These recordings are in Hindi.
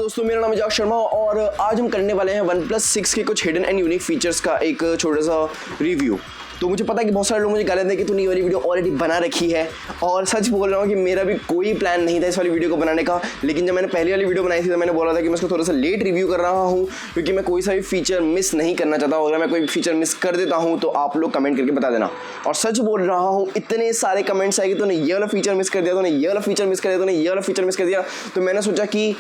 दोस्तों, मेरा नाम है जाक शर्मा और आज हम करने वाले हैं OnePlus 6 के कुछ हिडन एंड यूनिक फीचर्स का एक छोटा सा रिव्यू। तो मुझे पता है कि बहुत सारे लोग मुझे गाली देते हैं कि तूने ये वाली वीडियो ऑलरेडी बना रखी है, और सच बोल रहा हूँ कि मेरा भी कोई प्लान नहीं था इस वाली वीडियो को बनाने का। लेकिन जब मैंने पहली वाली वीडियो बनाई थी तो मैंने बोला था कि मैं इसको थोड़ा सा लेट रिव्यू कर रहा हूँ, क्योंकि मैं कोई सा भी फीचर मिस नहीं करना चाहता। अगर मैं कोई फीचर मिस कर देता हूँ तो आप लोग कमेंट करके बता देना। और सच बोल रहा हूँ, इतने सारे कमेंट्स आए कि तूने ये वाला फीचर मिस कर दिया, तूने ये वाला फीचर मिस कर दिया, तूने ये वाला फीचर मिस कर दिया। तो मैंने सोचा कि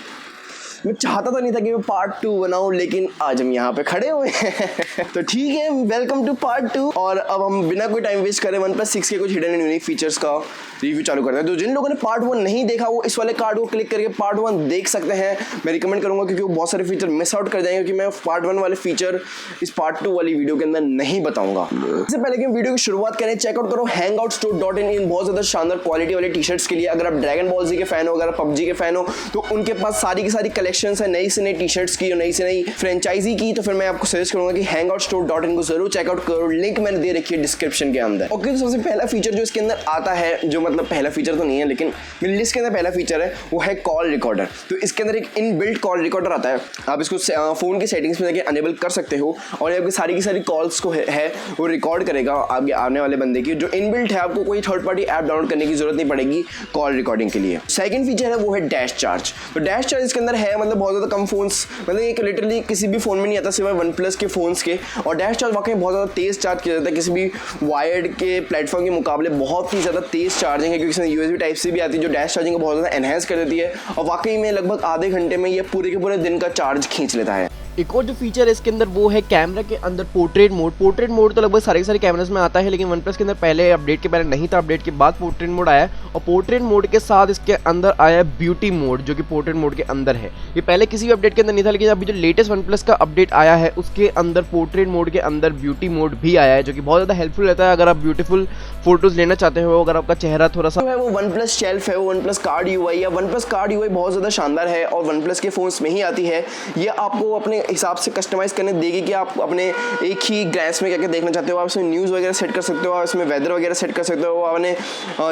मैं चाहता तो नहीं था कि मैं पार्ट 2 बनाऊं, लेकिन आज हम यहाँ पे खड़े हुए हैं तो ठीक है, वेलकम टू पार्ट 2। और अब हम बिना कोई टाइम वेस्ट करें OnePlus 6 के कुछ हिडन एंड यूनिक फीचर्स का रिव्यू चालू करते हैं। तो जिन लोगों ने पार्ट 1 नहीं देखा वो इस वाले कार्ड को क्लिक करके पार्ट 1 देख सकते हैं। मैं रिकमेंड करूंगा क्योंकि वो बहुत सारे फीचर मिस आउट कर जाएंगे, क्योंकि मैं पार्ट 1 वाले फीचर इस पार्ट 2 वाली वीडियो के अंदर नहीं बताऊंगा। इससे पहले कि हम वीडियो की शुरुआत करें, चेकआउट करो hangoutstore.in इन बहुत ज्यादा शानदार क्वालिटी वाले टी शर्ट्स के लिए। अगर आप ड्रैगन बॉल जी के फैन हो, अगर आप PUBG के फैन हो, तो उनके पास सारी की सारी कलेक्शन है नई से नई टी शर्ट्स की और नई से नई फ्रेंचाइजी की। तो फिर मैं आपको सजेस्ट करूंगा कि hangoutstore.in को जरूर चेकआउट करो, लिंक मैंने दे रखी है डिस्क्रिप्शन के अंदर। ओके, तो सबसे पहला फीचर जो इसके अंदर आता है, जो मतलब पहला फीचर तो नहीं है लेकिन मेरी लिस्ट के अंदर पहला फीचर है, वो है कॉल रिकॉर्डर। तो इसके अंदर एक इनबिल्ट कॉल रिकॉर्डर आता है। आप इसको फोन की सेटिंग्स में जाके अनेबल कर सकते हो और आपकी सारी की सारी कॉल्स को है वो रिकॉर्ड करेगा आगे आने वाले बंदे की। जो इनबिल्ट है, आपको कोई थर्ड पार्टी ऐप डाउनलोड करने की जरूरत नहीं पड़ेगी कॉल रिकॉर्डिंग के लिए। सेकंड फीचर है वो है डैश चार्ज। तो डैश चार्ज इसके अंदर है, मतलब बहुत ज़्यादा कम फोन्स, मतलब एक लिटरली किसी भी फोन में नहीं आता सिवाय OnePlus के फोन्स के। और डैश चार्ज वाकई बहुत ज़्यादा तेज चार्ज किया जाता है, किसी भी वायर्ड के प्लेटफॉर्म के मुकाबले बहुत ही ज़्यादा तेज चार्जिंग है, क्योंकि इसमें USB टाइप से भी आती है जो डैश चार्जिंग को बहुत ज़्यादा एनहेंस कर देती है। और वाकई में लगभग आधे घंटे में ये पूरे के पूरे दिन का चार्ज खींच लेता है। एक और जो फीचर है इसके अंदर वो है कैमरा के अंदर पोर्ट्रेट मोड। पोर्ट्रेट मोड तो लगभग सारे के सारे कैमरास में आता है, लेकिन OnePlus के अंदर पहले अपडेट के पहले नहीं था, अपडेट के बाद पोर्ट्रेट मोड आया। और पोर्ट्रेट मोड के साथ इसके अंदर आया ब्यूटी मोड, जो कि पोर्ट्रेट मोड के अंदर है। ये पहले किसी भी अपडेट के अंदर नहीं था, लेकिन अभी जो लेटेस्ट OnePlus का अपडेट आया है उसके अंदर पोर्ट्रेट मोड के अंदर ब्यूटी मोड भी आया है, जो कि बहुत ज़्यादा हेल्पफुल रहता है अगर आप ब्यूटीफुल फोटोज लेना चाहते हो। अगर आपका चेहरा थोड़ा सा है वो OnePlus शेल्फ है, वो OnePlus कार्ड UI है। OnePlus कार्ड UI बहुत ज़्यादा शानदार है और OnePlus के फोन्स में ही आती है। ये आपको अपने हिसाब से कस्टमाइज करने देगी कि आप अपने एक ही ग्लैंस में क्या देखना चाहते हो। आप इसमें न्यूज़ वगैरह सेट कर सकते हो, आप इसमें वेदर वगैरह सेट कर सकते हो, अपने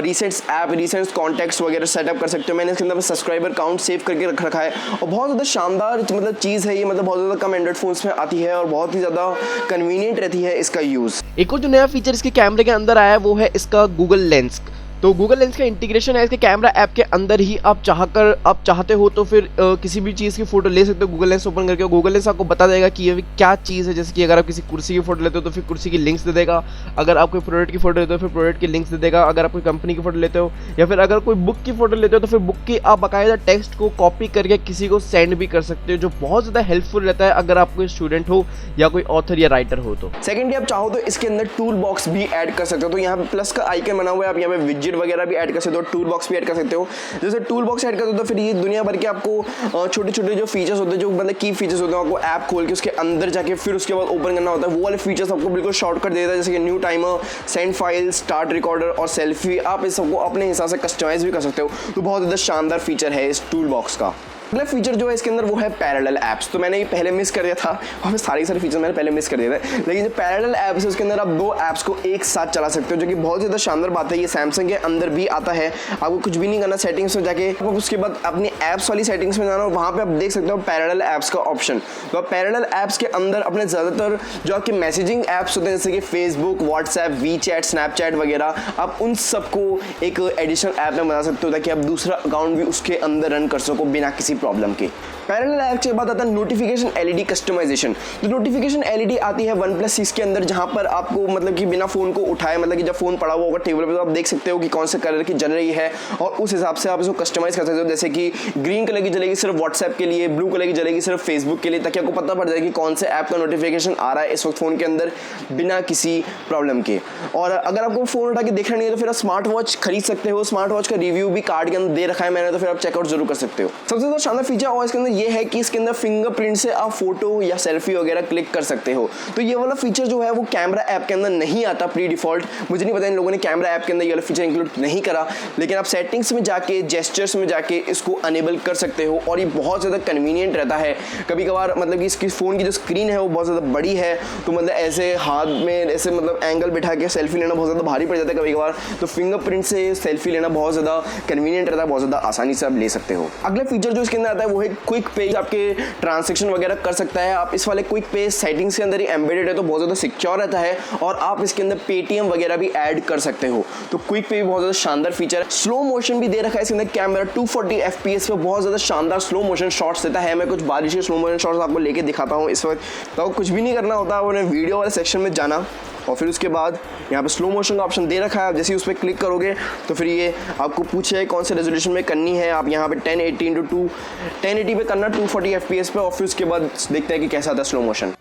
रिसेंट्स ऐप रिसेंट्स कॉन्टैक्ट्स वगैरह सेटअप कर सकते हो। मैंने इसके अंदर सब्सक्राइबर काउंट सेव करके रख रखा है और बहुत ज़्यादा शानदार मतलब चीज़ है ये, मतलब बहुत ज़्यादा कम एंड्रॉइड फोन्स में आती है और बहुत ही ज़्यादा कन्वीनियंट रहती है इसका यूज़। एक और जो नया फीचर इसके कैमरे के अंदर आया है वो है इसका गूगल लेंस। तो गूगल लेंस का इंटीग्रेशन है इसके कैमरा ऐप के अंदर ही। आप चाहते हो तो फिर किसी भी चीज़ की फोटो ले सकते हो गूगल लेंस ओपन करके। गूगल लेंस आपको बता देगा कि ये क्या चीज़ है, जैसे कि अगर आप किसी कुर्सी की फोटो लेते हो तो फिर कुर्सी की लिंक्स दे देगा, अगर आप कोई प्रोडक्ट की फोटो लेते हो फिर प्रोडक्ट की लिंक्स दे देगा, अगर आप कोई कंपनी की फोटो लेते हो या फिर अगर कोई बुक की फोटो लेते हो तो फिर बुक की आप बाकायदा टेक्स्ट को कॉपी करके किसी को सेंड भी कर सकते हो, जो बहुत ज़्यादा हेल्पफुल रहता है अगर आप कोई स्टूडेंट हो या कोई ऑथर या राइटर हो। तो सेकेंडली आप चाहो तो इसके अंदर टूल बॉक्स भी ऐड कर सकते हो। तो यहाँ पे प्लस का आइकन बना हुआ है, आप यहाँ पे विजेट वगैरह भी ऐड कर सकते हो, टूल बॉक्स भी ऐड कर सकते हो। जैसे टूल बॉक्स ऐड करते हो तो फिर ये दुनिया भर के आपको छोटे छोटे जो फीचर्स होते हैं, जो मतलब की फीचर्स होते हैं, आपको ऐप खोल के उसके अंदर जाके फिर उसके बाद ओपन करना होता है। वो वाले फीचर्स आपको बिल्कुल शॉर्टकट देता है, जैसे कि new timer, send file, start recorder और सेल्फी। आप इस सबको अपने हिसाब से कस्टमाइज भी कर सकते हो। तो बहुत ज़्यादा शानदार फीचर है इस टूल बॉक्स का। अगला फीचर जो है इसके अंदर वो है पैरेलल ऐप्स। तो मैंने ये पहले मिस कर दिया था और सारे फीचर मैंने पहले मिस कर दिए थे, लेकिन जो पैरेलल ऐप्स है उसके अंदर आप 2 ऐप्स को एक साथ चला सकते हो, जो कि बहुत ज़्यादा शानदार बात है। ये सैमसंग के अंदर भी आता है। आपको कुछ भी नहीं करना, सेटिंग्स में जाके आप उसके बाद अपनी ऐप्स वाली सेटिंग्स में जाना और वहाँ पे आप देख सकते हो पैरेलल ऐप्स का ऑप्शन। तो आप पैरेलल ऐप्स के अंदर अपने ज़्यादातर जो आपके मैसेजिंग ऐप्स होते हैं, जैसे कि फेसबुक, व्हाट्सएप, वीचैट, स्नैपचैट वगैरह, आप उन सबको एक एडिशनल ऐप में बना सकते हो ताकि आप दूसरा अकाउंट भी उसके अंदर रन कर सको बिना किसी प्रॉब्लम के। पैरेलल ऐप के बाद आता है नोटिफिकेशन LED कस्टमाइजेशन। तो नोटिफिकेशन LED आती है OnePlus 6 के अंदर, जहां पर आपको मतलब कि बिना फोन को उठाए, मतलब कि जब फोन पड़ा हुआ होगा टेबल पे तो आप देख सकते हो कि कौन से कलर की जल रही है और उस हिसाब से आप इसको कस्टमाइज कर सकते हो। जैसे कि ग्रीन कलर की जलेगी सिर्फ व्हाट्सएप के लिए, ब्लू कलर की जलेगी सिर्फ फेसबुक के लिए, ताकि आपको पता पड़ जाए कि कौन से ऐप का नोटिफिकेशन आ रहा है इस वक्त फोन के अंदर बिना किसी प्रॉब्लम के। और अगर आपको फोन उठा के देखना नहीं है तो फिर आप स्मार्ट वॉच खरीद सकते हो। स्मार्ट वॉच का रिव्यू भी कार्ड के अंदर दे रखा है मैंने, तो फिर आप चेकआउट जरूर कर सकते हो। सबसे ज़्यादा शानदार फीचर और इसके अंदर ये है कि इसके अंदर फिंगरप्रिंट से आप फोटो या सेल्फी वगैरह क्लिक कर सकते हो। तो ये वाला फीचर जो है वो कैमरा ऐप के अंदर नहीं आता प्री डिफॉल्ट। मुझे नहीं पता इन लोगों ने कैमरा ऐप के अंदर ये वाला फीचर इंक्लूड नहीं करा, लेकिन आप सेटिंग्स में जाके जेस्चर्स में जाके इसको अनेबल कर सकते हो और ये बहुत ज़्यादा कन्वीनियंट रहता है। कभी कभार मतलब कि इसकी फ़ोन की जो स्क्रीन है वो बहुत ज़्यादा बड़ी है, तो मतलब ऐसे हाथ में ऐसे मतलब एंगल बिठा के सेल्फी लेना बहुत ज़्यादा भारी पड़ जाता है कभी कभार। तो फिंगरप्रिंट से सेल्फी लेना बहुत ज़्यादा कन्वीनियंट रहता है, बहुत ज़्यादा आसानी से आप ले सकते हो। अगला फीचर जो इसके इसके अंदर आता है वो है क्विक पेज, आपके ट्रांजेक्शन वगैरह कर सकता है। आप इस वाले क्विक पेज सेटिंग्स के अंदर ही एम्बेडेड है तो बहुत ज़्यादा सिक्योर रहता है और आप इसके अंदर पेटीएम वगैरह भी ऐड कर सकते हो। तो क्विक पे बहुत ज़्यादा शानदार फीचर है। स्लो मोशन भी दे रखा है इसके अंदर। कैमरा 240 FPS पे बहुत ज़्यादा शानदार स्लो मोशन शॉट्स देता है। मैं कुछ बारिश के स्लो मोशन शॉट्स आपको लेके दिखाता हूँ इस वक्त। तो कुछ भी नहीं करना होता, आपने वीडियो वाले सेक्शन में जाना और फिर उसके बाद यहाँ पे स्लो मोशन का ऑप्शन दे रखा है। आप जैसे ही उस पर क्लिक करोगे तो फिर ये आपको पूछे कौन से रेजोल्यूशन में करनी है। आप यहाँ पे 1080 पे करना 240 FPS पे और फिर उसके बाद देखते हैं कि कैसा आता है स्लो मोशन।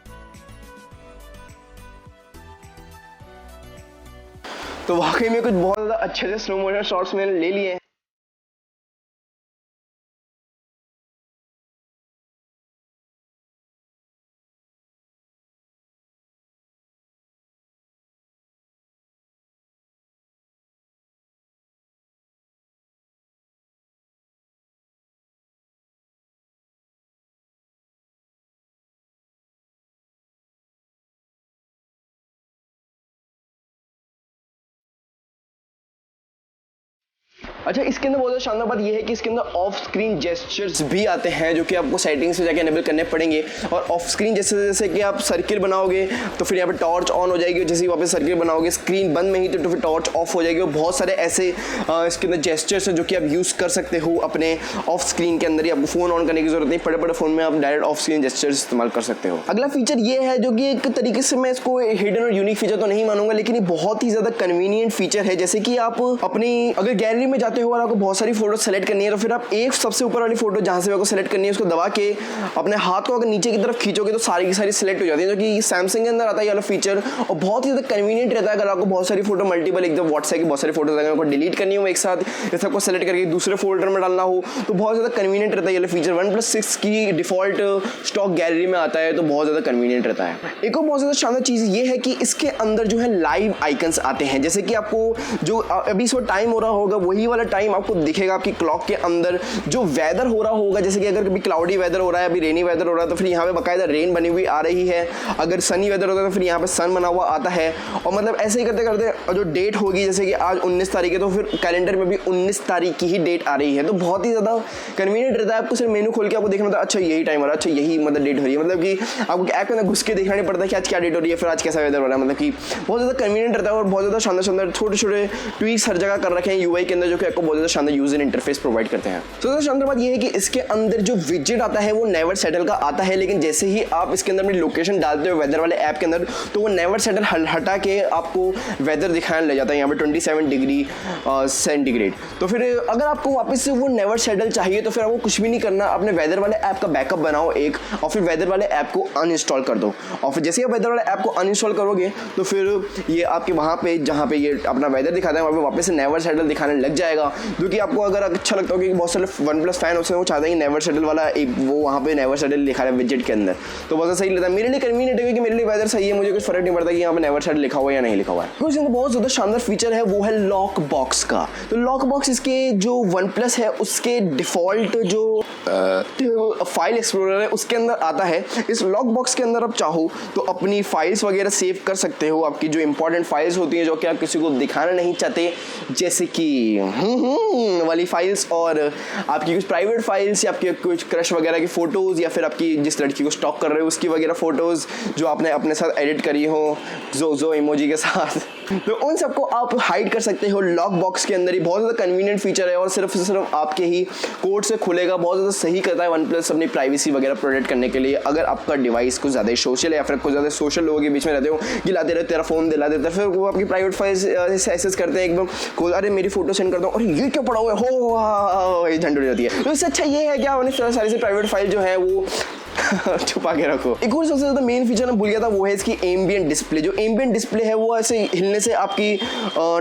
तो वाकई में कुछ बहुत ज़्यादा अच्छे से स्लो मोशन शॉट्स मैंने ले लिए हैं। अच्छा, इसके अंदर बहुत ज़्यादा शानदार बात यह है कि इसके अंदर ऑफ स्क्रीन जेस्चर्स भी आते हैं जो कि आपको सेटिंग्स से जाके एनेबल करने पड़ेंगे। और ऑफ स्क्रीन जैसे कि आप सर्किल बनाओगे तो फिर यहाँ पे टॉर्च ऑन हो जाएगी, जैसे ही वापस सर्किल बनाओगे स्क्रीन बंद में ही तो फिर टॉर्च ऑफ हो जाएगी। और बहुत सारे ऐसे इसके अंदर जेस्चर्स हैं जो कि आप यूज़ कर सकते हो अपने ऑफ स्क्रीन के अंदर ही। आपको फ़ोन ऑन करने की जरूरत नहीं, बड़े फ़ोन में आप डायरेक्ट ऑफ स्क्रीन जेस्चर्स इस्तेमाल कर सकते हो। अगला फीचर ये है जो कि एक तरीके से मैं इसको हिडन और यूनिक फीचर तो नहीं मानूंगा, लेकिन ये बहुत ही ज़्यादा कन्वीनियंट फीचर है। जैसे कि आप अपनी अगर गैलरी में जाते हो और आपको बहुत सारी फोटो सेलेक्ट करनी है तो फिर आप एक सबसे ऊपर वाली फोटो जहां से आपको सेलेक्ट करनी है उसको दबा के अपने हाथ को अगर नीचे की तरफ खींचोगे तो सारी की सारी सेलेक्ट हो जाती है, जो कि सैमसंग के अंदर आता है ये वाला फीचर। और बहुत ही ज़्यादा कन्वीनियंट रहता है अगर आपको बहुत सारी फोटो मल्टीपल एकदम व्हाट्सएप की बहुत सारी फोटोज अगर आपको डिलीट करनी हो एक साथ, जैसे आपको सेलेक्ट करके दूसरे फोल्डर में डालना हो तो बहुत ज़्यादा कन्वीनियंट रहता है ये फीचर। OnePlus 6 की डिफॉल्ट स्टॉक गैलरी में आता है तो बहुत ज़्यादा कन्वीनियंट रहता है। एक और बहुत ज़्यादा शानदार चीज़ ये है कि इसके अंदर जो है लाइव आइकन्स आते हैं, जैसे कि आपको जो अभी इस वक्त टाइम हो रहा होगा वही वाला टाइम आपको दिखेगा आपकी क्लॉक के अंदर। जो वेदर हो रहा होगा, जैसे कि अगर कभी क्लाउडी वेदर हो रहा है, अभी रेनी वेदर हो रहा है तो फिर यहाँ पे बाकायदा रेन बनी हुई आ रही है। अगर सनी वेदर होता है तो फिर यहाँ पे सन बना हुआ आता है। और मतलब ऐसे ही करते करते जो डेट होगी, जैसे कि आज 19 तारीख है तो फिर कैलेंडर में भी 19 तारीख की ही डेट आ रही है। तो बहुत ही ज़्यादा कन्वीनियंट रहता है। आपको सिर्फ मेनू खोल के आपको देखना होता है, अच्छा यही टाइम हो रहा है, अच्छा यही मतलब डेट हो रही है। मतलब कि आपको ऐप के अंदर घुस के देखना नहीं पड़ता कि आज क्या डेट हो रही है, फिर आज कैसा वेदर हो रहा है। मतलब कि बहुत ज़्यादा कन्वीनियंट रहता है और बहुत ज़्यादा शानदार छोटे छोटे ट्वीक्स हर जगह कर रखे हैं यूआई के अंदर जो कि आपको बहुत ज़्यादा शानदार यूजर इंटरफेस प्रोवाइड करते हैं। तो शानदार बात यह है कि इसके अंदर जो विजेट आता है वो नेवर सेटल का आता है, लेकिन जैसे ही आप इसके अंदर अपनी लोकेशन डालते हो वेदर वाले ऐप के अंदर तो वो नेवर सेटल हटा के आपको वेदर दिखाने लग जाता है यहाँ पे 27 डिग्री सेंटीग्रेड। तो फिर अगर आपको वापस से वो नेवर सेटल चाहिए तो फिर आपको कुछ भी नहीं करना, अपने वेदर वाले ऐप का बैकअप बनाओ एक और फिर वेदर वाले ऐप को अनइंस्टॉल कर दो। और फिर जैसे आप वेदर वाले ऐप को अनइंस्टॉल करोगे तो फिर ये आपके वहाँ पे जहाँ पे ये अपना वेदर दिखाता है वहाँ पे वापस से नेवर सेटल दिखाने लग जाएगा। जो कि आपको अगर अच्छा लगता हो कि बहुत सारे OnePlus फैन होते हैं वो चाहते हैं कि नेवर सेटल वाला एक वो वहाँ पे नेवर सेटल लिखा है विजेट के अंदर, तो बहुत सही लगता है। मेरे लिए कन्वीनियंट है कि मेरे लिए वेदर सही है, मुझे कुछ फर्क नहीं पड़ता कि यहाँ पे नेवर सेटल लिखा हुआ है या नहीं लिखा हुआ है। तो इसमें बहुत ज़्यादा शानदार फीचर है वो है लॉक बॉक्स का। तो लॉक बॉक्स इसके जो OnePlus है उसके डिफ़ॉल्ट जो फाइल एक्सप्लोरर है उसके अंदर आता है। इस लॉक बॉक्स के अंदर आप चाहो तो अपनी फाइल्स वगैरह सेव कर सकते हो, आपकी जो इंपॉर्टेंट फाइल्स होती हैं जो कि आप किसी को दिखाना नहीं चाहते, जैसे कि वाली फाइल्स और आपकी कुछ प्राइवेट फाइल्स या आपके कुछ क्रश वगैरह की फ़ोटोज़ या फिर आपकी जिस लड़की को स्टॉक कर रहे हो उसकी वगैरह फ़ोटोज़ जो आपने अपने साथ एडिट करी हो जो इमोजी के साथ, तो उन सबको आप हाइड कर सकते हो लॉक बॉक्स के अंदर ही। बहुत ज़्यादा कन्वीनियंट फीचर है और सिर्फ आपके ही कोड से खुलेगा। बहुत ज़्यादा सही करता है OnePlus अपनी प्राइवेसी वगैरह प्रोटेक्ट करने के लिए। अगर आपका डिवाइस कुछ ज़्यादा सोशल है या फिर कुछ ज़्यादा सोशल लोगों के बीच में रहते हो, गिलाते रहते तेरा फ़ोन दिला देता है, फिर वो आपकी प्राइवेट फाइल्स एक्सेस करते हैं एकदम, अरे मेरी फोटो सेंड करता हूँ, अरे ये क्या पड़ा हुआ है, हो ये झंड हो जाती है। तो इससे अच्छा ये है कि आप अपनी सारी से प्राइवेट फाइल जो है वो छुपा के रखो। एक और सबसे ज़्यादा मेन फीचर मैं भूल गया था वो है इसकी एम्बिएंट डिस्प्ले। जो एम्बिएंट डिस्प्ले है वो ऐसे हिलने से आपकी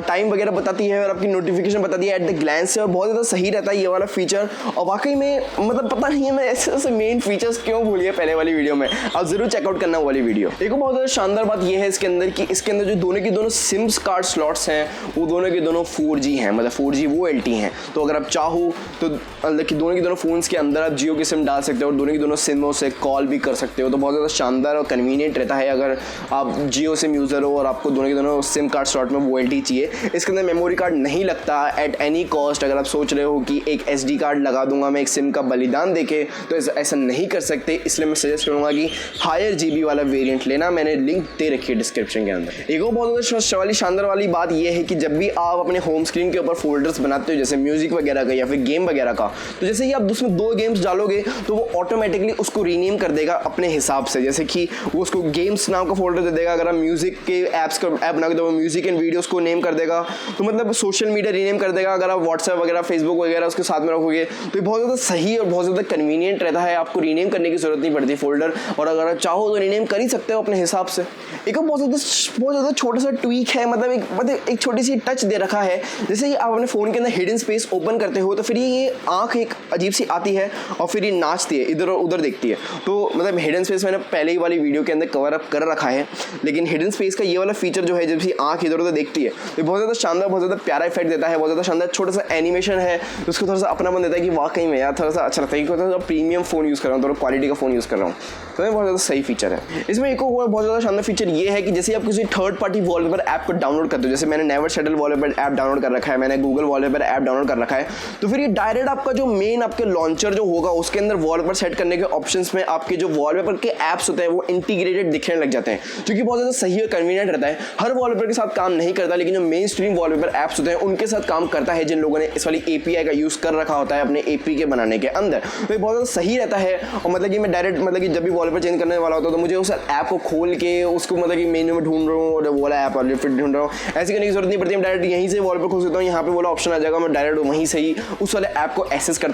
टाइम वगैरह बताती है और आपकी नोटिफिकेशन बताती है एट द ग्लैंस से, और बहुत ज़्यादा सही रहता है ये वाला फीचर। और वाकई में मतलब पता नहीं है मैं ऐसे मेन फीचर्स क्यों भूल गया पहले वाली वीडियो में, आप जरूर चेकआउट करना वाली वीडियो। एक और बहुत ज़्यादा शानदार बात ये है इसके अंदर कि इसके अंदर जो दोनों की दोनों सिम्स कार्ड स्लॉट्स हैं वो दोनों के दोनों 4G हैं, मतलब 4G वो LTE हैं। तो अगर आप चाहो तो मतलब कि दोनों की दोनों फ़ोन्स के अंदर आप जियो की सिम डाल सकते हो और दोनों की दोनों सिमों से कॉल भी कर सकते हो, तो बहुत ज़्यादा शानदार और कन्वीनियंट रहता है अगर आप जियो सिम यूज़र हो और आपको दोनों के दोनों सिम कार्ड स्लॉट में वॉल्टी चाहिए। इसके अंदर मेमोरी कार्ड नहीं लगता एट एनी कॉस्ट। अगर आप सोच रहे हो कि एक SD कार्ड लगा दूंगा मैं एक सिम का बलिदान देके, तो ऐसा नहीं कर सकते। इसलिए मैं सजेस्ट करूँगा कि हायर GB वाला वेरिएंट लेना। मैंने लिंक दे रखी है डिस्क्रिप्शन के अंदर। एक और बहुत ज़्यादा शानदार वाली बात यह है कि जब भी आप अपने होम स्क्रीन के ऊपर फोल्डर्स बनाते हो, जैसे म्यूजिक वगैरह का या फिर गेम वगैरह का, तो जैसे ही आप उसमें 2 गेम्स डालोगे तो वो ऑटोमेटिकली उसको रीनेम कर देगा अपने हिसाब से। जैसे कि वो उसको गेम्स नाम का फोल्डर दे देगा। अगर आप म्यूजिक के ऐप्स का ऐप बनाओगे तो वो म्यूजिक एंड वीडियोस को नेम कर देगा, तो मतलब सोशल मीडिया रीनेम कर देगा। अगर आप व्हाट्सएप वगैरह फेसबुक वगैरह उसके साथ में रखोगे तो ये बहुत ज़्यादा सही और बहुत ज़्यादा कन्वीनियंट रहता है। आपको रीनेम करने की जरूरत नहीं पड़ती फोल्डर, और अगर आप चाहो तो रीनेम कर ही सकते हो अपने हिसाब से। एक बहुत ज़्यादा छोटा सा ट्वीक है, मतलब एक छोटी सी टच दे रखा है। जैसे ही आप अपने फ़ोन के अंदर हिडन स्पेस ओपन करते हो तो फिर ये आँख एक अजीब सी आती है और फिर ये नाचती है, इधर और उधर देखती है। तो मतलब हिडन स्पेस मैंने पहले ही वाली वीडियो के अंदर कवर अप कर रखा है, लेकिन हिडन स्पेस का ये वाला फीचर जो है जब भी आँख इधर उधर देखती है तो बहुत ज़्यादा शानदार, बहुत ज़्यादा प्यारा इफेक्ट देता है। बहुत ज़्यादा शानदार छोटा सा एनिमेशन है, तो उसको थोड़ा सा अपनापन देता है कि वाकई में यार थोड़ा सा अच्छा लगता है कि थोड़ा प्रीमियम फ़ोन यूज़ कर रहा हूँ, थोड़ा क्वालिटी का फ़ोन यूज़ कर रहा हूँ। तो बहुत ज़्यादा सही फीचर है। इसमें एक और बहुत ज़्यादा शानदार फीचर ये है कि जैसे आप किसी थर्ड पार्टी वॉलपेपर ऐप को डाउनलोड करते हो, जैसे मैंने never settle wallpaper app download कर रखा है, मैंने गूगल वॉलपेपर ऐप डाउनलोड कर रखा है, तो फिर ये डायरेक्ट आपका जो मेन आपके लॉन्चर जो होगा उसके अंदर वॉलपेपर सेट करने के ऑप्शंस में आपके जो वॉलपेपर के ऐप्स होते हैं वो इंटीग्रेटेड दिखने लग जाते हैं, जो कि बहुत ज़्यादा सही और कन्वीनियंट रहता है। हर वॉलपेपर के साथ काम नहीं करता, लेकिन जो मेन स्ट्रीम वॉलपेपर ऐप्स होते हैं उनके साथ काम करता है, जिन लोगों ने इस वाली API का यूज़ कर रखा होता है अपने APK बनाने के अंदर। तो ये बहुत ज़्यादा सही रहता है। और मतलब कि मैं डायरेक्ट मतलब कि जब भी वॉलपेपर चेंज करने वाला होता है तो मुझे उस ऐप को खोल के उसको मतलब कि मेन्यू में ढूंढ रहा हूँ और वो वाला ऐप और फिर ढूंढ रहा हूँ, ऐसी करने की जरूरत नहीं पड़ती। मैं डायरेक्ट यहीं से वॉलपेपर खोल सकता हूँ, यहाँ पे वाला ऑप्शन आ जाएगा, मैं डायरेक्ट वहीं से ही उस वाले ऐप को एक्सेस कर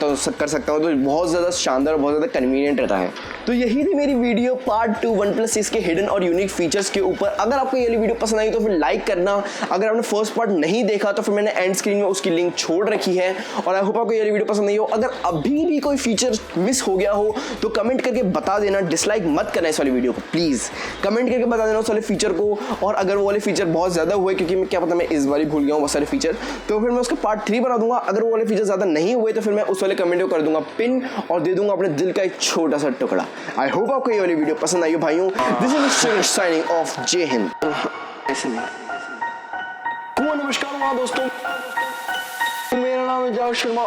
सकता हूँ। तो बहुत ज़्यादा शानदार और बहुत ज़्यादा कन्वीनियंट रहता है। तो यही थी मेरी वीडियो पार्ट 2 OnePlus 6 के हिडन और यूनिक फीचर्स के ऊपर। अगर आपको ये वीडियो पसंद आई तो फिर लाइक करना। अगर आपने फर्स्ट पार्ट नहीं देखा तो फिर मैंने एंड स्क्रीन में उसकी लिंक छोड़ रखी है। और आई होप आपको ये वीडियो पसंद नहीं हो। अगर अभी भी कोई फीचर मिस हो गया हो तो कमेंट करके बता देना, डिसलाइक मत करना इस वाली वीडियो को, प्लीज़ कमेंट करके बता देना उस वाले फीचर को। और अगर वो वाले फीचर बहुत ज़्यादा हुए, क्योंकि मैं क्या पता मैं इस बार भूल गया हूँ बहुत सारे फीचर, तो फिर मैं उसका पार्ट 3 बना दूंगा। अगर वो वाले फीचर ज़्यादा नहीं हुए तो फिर मैं उस वाले कमेंट को कर दूंगा पिन और दे दूंगा अपने दिल का एक छोटा सा टुकड़ा। आई होप आपको ये वाली वीडियो पसंद आई हो भाइयों। दिस इज साइनिंग ऑफ, जय हिंद। नमस्कार दोस्तों, मेरा नाम है जावेद शर्मा।